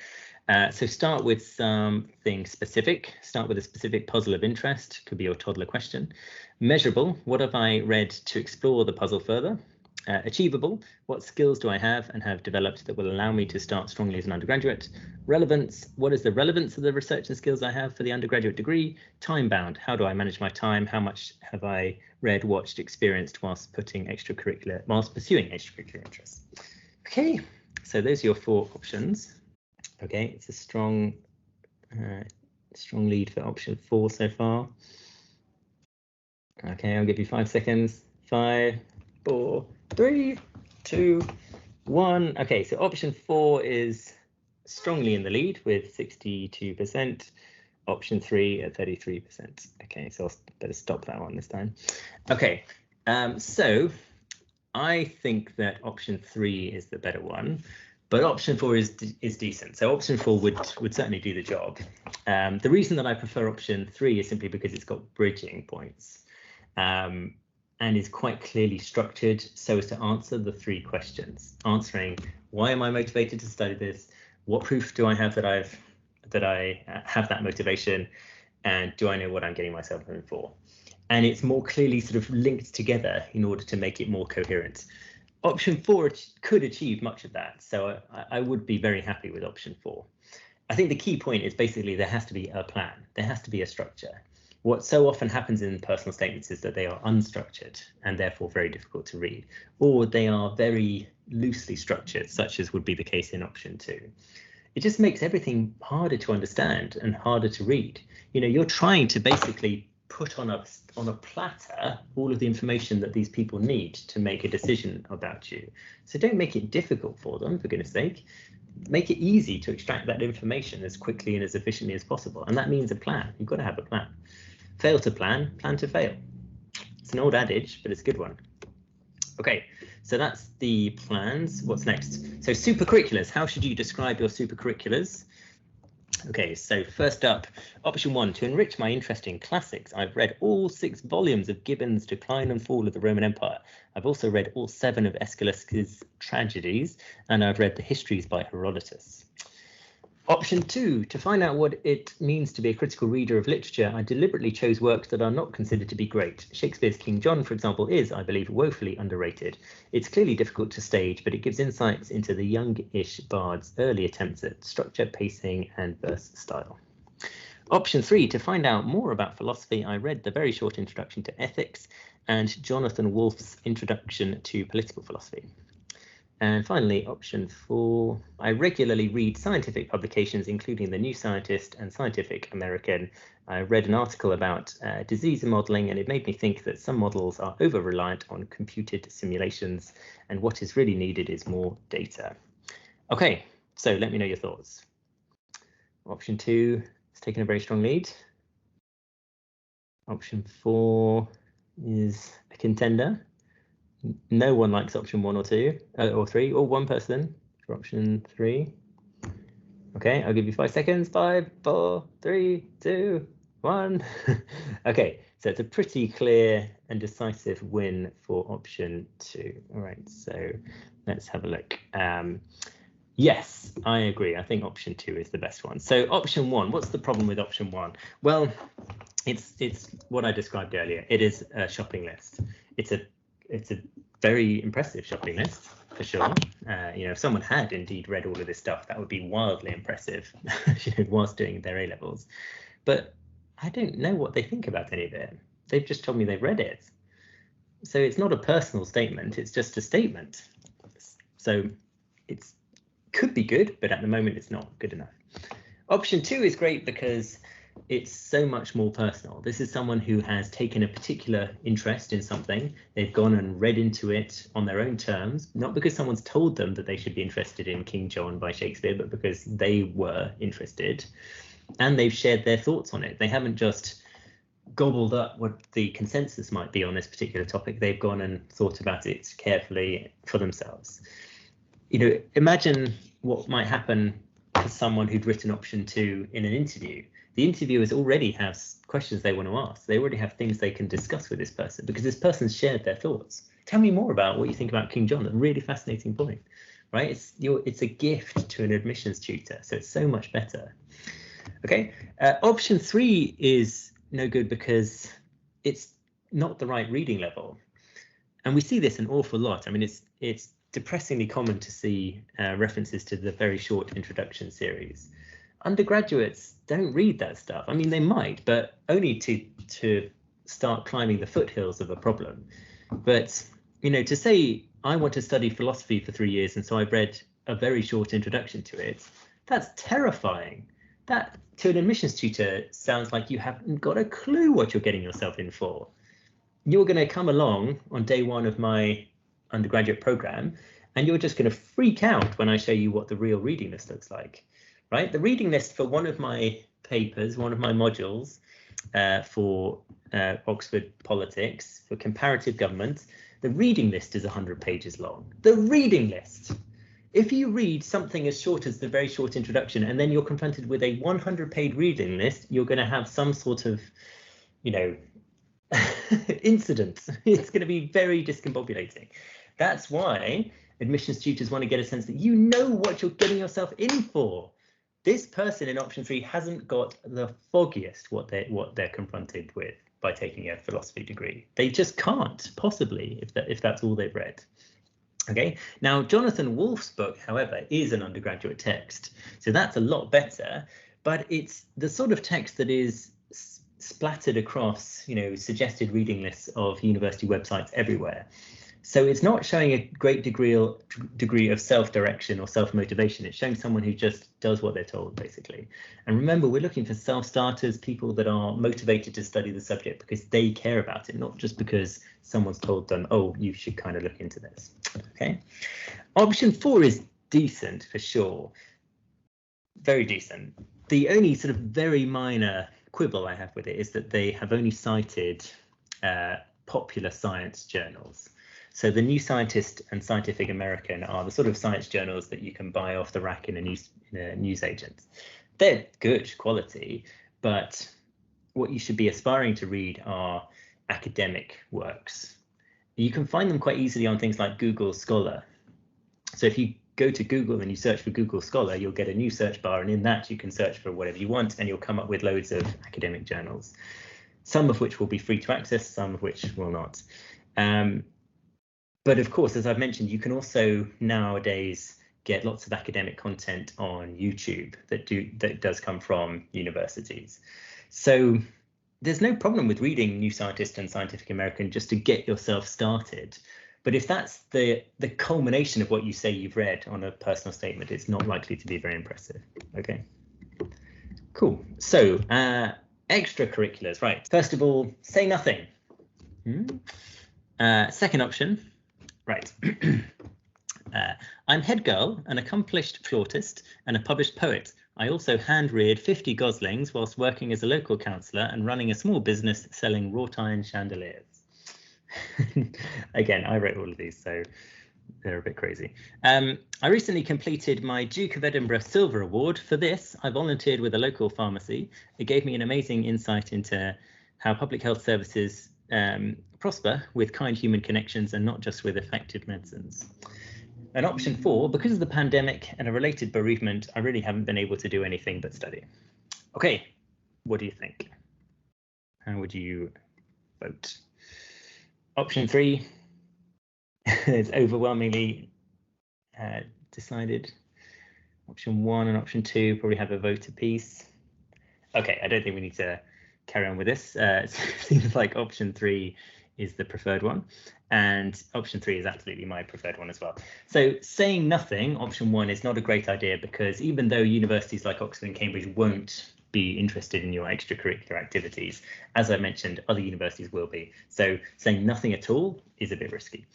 So start with something specific, start with a specific puzzle of interest, could be your toddler question. Measurable, what have I read to explore the puzzle further? Achievable, what skills do I have and have developed that will allow me to start strongly as an undergraduate? Relevance, what is the relevance of the research and skills I have for the undergraduate degree? Time bound, how do I manage my time? How much have I read, watched, experienced whilst pursuing extracurricular interests? Okay, so those are your 4 options. Okay, it's a strong lead for option 4 so far. Okay, I'll give you 5 seconds. 5, 4, 3, 2, 1. Okay, so option 4 is strongly in the lead with 62%. Option 3 at 33%. Okay, so I'll better stop that one this time. Okay, so I think that option 3 is the better one. But option 4 is decent. So option 4 would certainly do the job. The reason that I prefer option 3 is simply because it's got bridging points and is quite clearly structured so as to answer the 3 questions. Answering, why am I motivated to study this? What proof do I have that I have that motivation? And do I know what I'm getting myself in for? And it's more clearly sort of linked together in order to make it more coherent. Option 4 could achieve much of that, so I would be very happy with option 4. I think the key point is basically there has to be a plan, there has to be a structure. What so often happens in personal statements is that they are unstructured and therefore very difficult to read, or they are very loosely structured, such as would be the case in option 2. It just makes everything harder to understand and harder to read. You know, you're trying to basically put on a platter all of the information that these people need to make a decision about you. So don't make it difficult for them, for goodness sake. Make it easy to extract that information as quickly and as efficiently as possible. And that means a plan. You've got to have a plan. Fail to plan to fail. It's an old adage, but it's a good one. Okay, so that's the plans. What's next? So supercurriculars. How should you describe your supercurriculars? Okay, so first up, option 1, to enrich my interest in classics. I've read all 6 volumes of Gibbon's Decline and Fall of the Roman Empire. I've also read all 7 of Aeschylus's tragedies, and I've read the histories by Herodotus. Option 2, to find out what it means to be a critical reader of literature, I deliberately chose works that are not considered to be great. Shakespeare's King John, for example, is, I believe, woefully underrated. It's clearly difficult to stage, but it gives insights into the youngish bard's early attempts at structure, pacing, and verse style. Option 3, to find out more about philosophy, I read the very short introduction to ethics and Jonathan Wolff's introduction to political philosophy. And finally, option 4, I regularly read scientific publications, including The New Scientist and Scientific American. I read an article about disease modeling, and it made me think that some models are over-reliant on computed simulations, and what is really needed is more data. Okay, so let me know your thoughts. Option 2 is taking a very strong lead. Option 4 is a contender. No one likes option 1 or 2 or 3, or one person for option 3. Okay, I'll give you 5 seconds. 5, 4, 3, 2, 1. Okay, so it's a pretty clear and decisive win for option 2. All right, so let's have a look. Yes, I agree. I think option 2 is the best one. So option 1, what's the problem with option 1? Well, it's what I described earlier. It is a shopping list. It's a very impressive shopping list, for sure. You know, if someone had indeed read all of this stuff, that would be wildly impressive, whilst doing their A-levels. But I don't know what they think about any of it. They've just told me they've read it. So it's not a personal statement, it's just a statement. So it could be good, but at the moment it's not good enough. Option 2 is great because it's so much more personal. This is someone who has taken a particular interest in something. They've gone and read into it on their own terms, not because someone's told them that they should be interested in King John by Shakespeare, but because they were interested and they've shared their thoughts on it. They haven't just gobbled up what the consensus might be on this particular topic. They've gone and thought about it carefully for themselves. You know, imagine what might happen to someone who'd written option 2 in an interview. The interviewers already have questions they want to ask. They already have things they can discuss with this person because this person's shared their thoughts. Tell me more about what you think about King John. A really fascinating point, right? It's a gift to an admissions tutor, so it's so much better. Okay, option 3 is no good because it's not the right reading level, and we see this an awful lot. I mean, it's depressingly common to see references to the very short introduction series. Undergraduates don't read that stuff. I mean, they might, but only to start climbing the foothills of a problem. But, you know, to say I want to study philosophy for 3 years and so I've read a very short introduction to it, that's terrifying. That, to an admissions tutor, sounds like you haven't got a clue what you're getting yourself in for. You're going to come along on day 1 of my undergraduate program and you're just going to freak out when I show you what the real reading list looks like. Right, the reading list for one of my papers, one of my modules for Oxford Politics, for comparative government, the reading list is 100 pages long. The reading list. If you read something as short as the very short introduction and then you're confronted with a 100-page reading list, you're going to have some sort of, you know, incident. It's going to be very discombobulating. That's why admissions tutors want to get a sense that you know what you're getting yourself in for. This person in option 3 hasn't got the foggiest what they're confronted with by taking a philosophy degree. They just can't possibly if that's all they've read. Okay, now Jonathan Wolff's book, however, is an undergraduate text, so that's a lot better. But it's the sort of text that is splattered across, suggested reading lists of university websites everywhere. So it's not showing a great degree of self-direction or self-motivation. It's showing someone who just does what they're told, basically. And remember, we're looking for self-starters, people that are motivated to study the subject because they care about it, not just because someone's told them, oh, you should kind of look into this. Okay. Option 4 is decent for sure. Very decent. The only sort of very minor quibble I have with it is that they have only cited popular science journals. So the New Scientist and Scientific American are the sort of science journals that you can buy off the rack in a newsagent. They're good quality, but what you should be aspiring to read are academic works. You can find them quite easily on things like Google Scholar. So if you go to Google and you search for Google Scholar, you'll get a new search bar, and in that you can search for whatever you want, and you'll come up with loads of academic journals, some of which will be free to access, some of which will not. But of course, as I've mentioned, you can also nowadays get lots of academic content on YouTube that does come from universities. So there's no problem with reading New Scientist and Scientific American just to get yourself started. But if that's the culmination of what you say you've read on a personal statement, it's not likely to be very impressive. Okay, cool. So extracurriculars, right? First of all, say nothing. Second option. Right. I'm head girl, an accomplished flautist, and a published poet. I also hand-reared 50 goslings whilst working as a local counsellor and running a small business selling wrought iron chandeliers. Again, I wrote all of these, so they're a bit crazy. I recently completed my Duke of Edinburgh Silver Award. For this, I volunteered with a local pharmacy. It gave me an amazing insight into how public health services prosper with kind human connections and not just with effective medicines. And option 4, because of the pandemic and a related bereavement, I really haven't been able to do anything but study. Okay, what do you think? How would you vote? Option 3 is overwhelmingly decided. Option 1 and option 2 probably have a vote apiece. Okay, I don't think we need to carry on with this. It seems like option 3 is the preferred one, and option 3 is absolutely my preferred one as well. So saying nothing, option 1, is not a great idea, because even though universities like Oxford and Cambridge won't be interested in your extracurricular activities, as I mentioned, other universities will be. So saying nothing at all is a bit risky.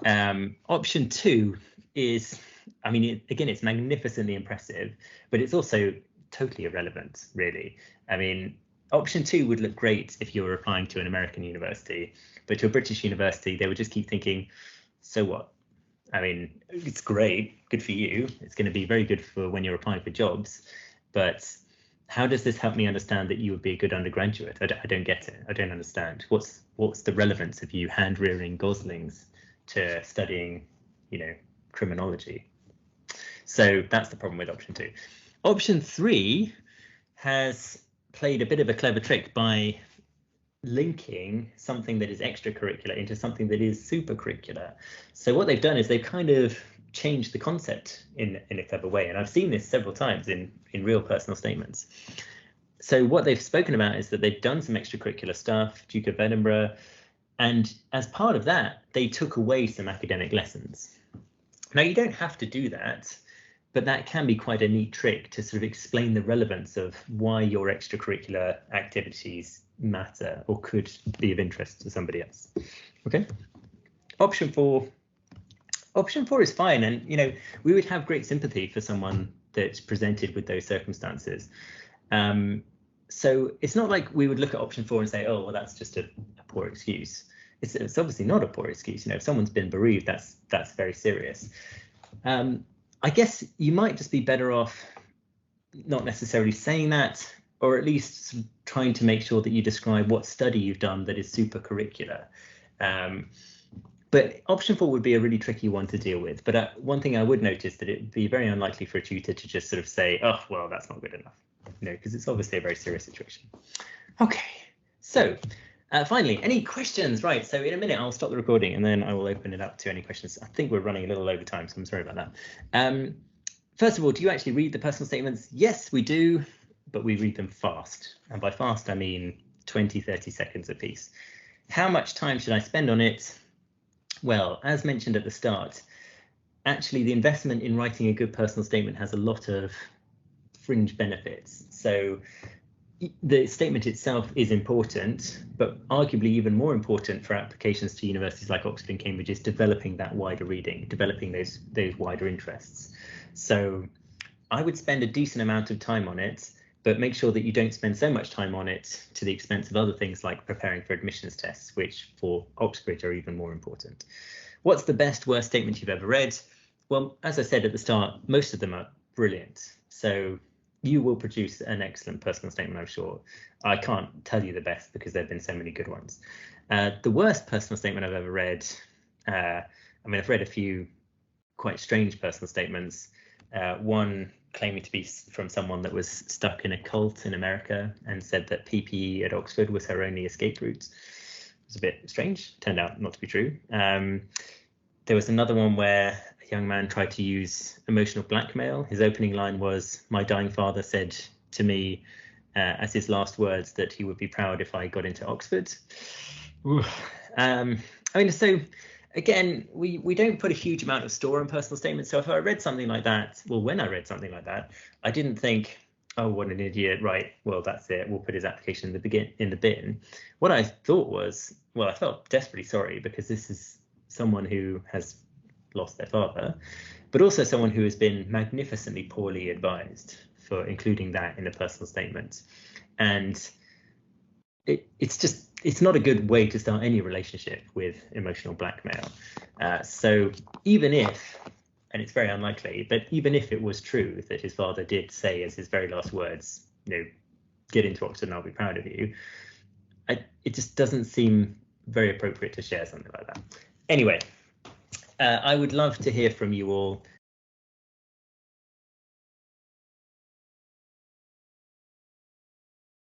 Option 2 is, I mean, again, it's magnificently impressive, but it's also totally irrelevant, really. I mean, option 2 would look great if you were applying to an American university, but to a British university, they would just keep thinking, so what? I mean, it's great, good for you. It's going to be very good for when you're applying for jobs, but how does this help me understand that you would be a good undergraduate? I don't get it. I don't understand. What's the relevance of you hand rearing goslings to studying, criminology? So that's the problem with option 2. Option 3 has played a bit of a clever trick by linking something that is extracurricular into something that is supercurricular. So what they've done is they've kind of changed the concept in a clever way, and I've seen this several times in real personal statements. So what they've spoken about is that they've done some extracurricular stuff, Duke of Edinburgh, and as part of that, they took away some academic lessons. Now, you don't have to do that, but that can be quite a neat trick to sort of explain the relevance of why your extracurricular activities matter or could be of interest to somebody else. Okay. Option 4 is fine, and we would have great sympathy for someone that's presented with those circumstances. So it's not like we would look at option 4 and say, oh, well, that's just a poor excuse. It's obviously not a poor excuse. If someone's been bereaved, that's very serious. I guess you might just be better off not necessarily saying that, or at least trying to make sure that you describe what study you've done that is supercurricular. But option 4 would be a really tricky one to deal with. But one thing I would notice that it would be very unlikely for a tutor to just sort of say, oh, well, that's not good enough, because it's obviously a very serious situation. Okay, so finally, any questions? Right, so in a minute, I'll stop the recording and then I will open it up to any questions. I think we're running a little over time, so I'm sorry about that. First of all, do you actually read the personal statements? Yes, we do, but we read them fast. And by fast, I mean 20, 30 seconds apiece. How much time should I spend on it? Well, as mentioned at the start, actually the investment in writing a good personal statement has a lot of fringe benefits. So the statement itself is important, but arguably even more important for applications to universities like Oxford and Cambridge is developing that wider reading, developing those wider interests. So I would spend a decent amount of time on it, but make sure that you don't spend so much time on it to the expense of other things like preparing for admissions tests, which for Oxbridge are even more important. What's the best, worst statement you've ever read? Well, as I said at the start, most of them are brilliant. So you will produce an excellent personal statement, I'm sure. I can't tell you the best because there have been so many good ones. The worst personal statement I've ever read, I mean, I've read a few quite strange personal statements. One claiming to be from someone that was stuck in a cult in America and said that PPE at Oxford was her only escape route. It was a bit strange, turned out not to be true. There was another one where a young man tried to use emotional blackmail. His opening line was, "My dying father said to me as his last words that he would be proud if I got into Oxford." I mean, so again, we don't put a huge amount of store on personal statements. So if I read something like that, well, when I read something like that, I didn't think, oh, what an idiot, right, well, that's it, we'll put his application in the bin. What I thought was, well, I felt desperately sorry because this is someone who has lost their father, but also someone who has been magnificently poorly advised for including that in a personal statement. And it's not a good way to start any relationship with emotional blackmail. So even if, and it's very unlikely, but even if it was true that his father did say as his very last words, get into Oxford and I'll be proud of you, it just doesn't seem very appropriate to share something like that. Anyway, I would love to hear from you all.